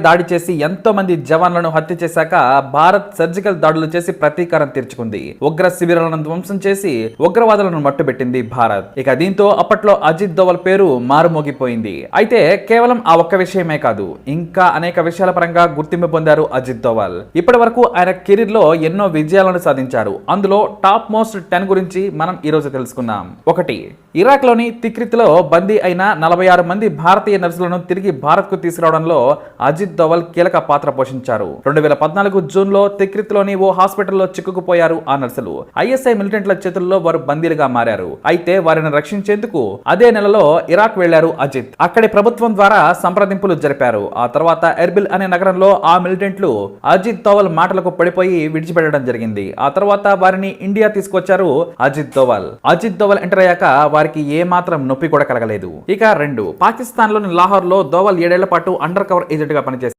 దాడి చేసి ఎంతో మంది జవాన్లను హత్య చేశాక భారత్ సర్జికల్ దాడులు చేసి ప్రతీకారం తీర్చుకుంది. ఉగ్ర శిబిరాలను ధ్వంసం చేసి ఉగ్రవాదులను మట్టుబెట్టింది భారత్. ఇక దీంతో అప్పట్లో అజిత్ దోవల్ పేరు మారుమోగిపోయింది. అయితే కేవలం ఆ ఒక్క విషయమే కాదు, ఇంకా అనేక విషయాల పరంగా గుర్తింపు పొందారు అజిత్ దోవల్. ఇప్పటి వరకు ఆయన కెరీర్ లో ఎన్నో విజయాలను సాధించారు. అందులో టాప్ మోస్ట్ 10 గురించి మనం ఈ రోజు తెలుసుకుందాం. 1. ఇరాక్ లోని తిక్రిత్ లో బందీ అయిన 46 మంది భారతీయ నర్సులను తిరిగి భారత్ కు తీసుకురావడంలో అజిత్ దోవల్ కీలక పాత్ర పోషించారు. 2014 జూన్ లో తిక్రిత్ లోని ఓ హాస్పిటల్లో చిక్కుకుపోయారు ఆ నర్సులు. ఐఎస్ఐ మిలిటెంట్ల చేతుల్లో వారు బందీలుగా మారారు. అయితే వారిని రక్షించేందుకు అదే నెలలో ఇరాక్ వెళ్లారు అజిత్. అక్కడి ప్రభుత్వం ద్వారా సంప్రదింపులు జరిపారు. ఆ తర్వాత ఎర్బిల్ అనే నగరంలో ఆ మిలిటెంట్లు అజిత్ దోవల్ మాటలకు పడిపోయి విడిచిపెట్టడం జరిగింది. ఆ తర్వాత వారిని ఇండియా తీసుకొచ్చారు అజిత్ దోవల్. అజిత్ దోవల్ ఎంటర్ అయ్యాక వారికి ఏ మాత్రం నొప్పి కూడా కలగలేదు. ఇక 2. పాకిస్తాన్ లోని లాహోర్ లో దోవల్ 7 ఏళ్ల పాటు అండర్ కవర్ ఏజెంట్ గా పనిచేశారు.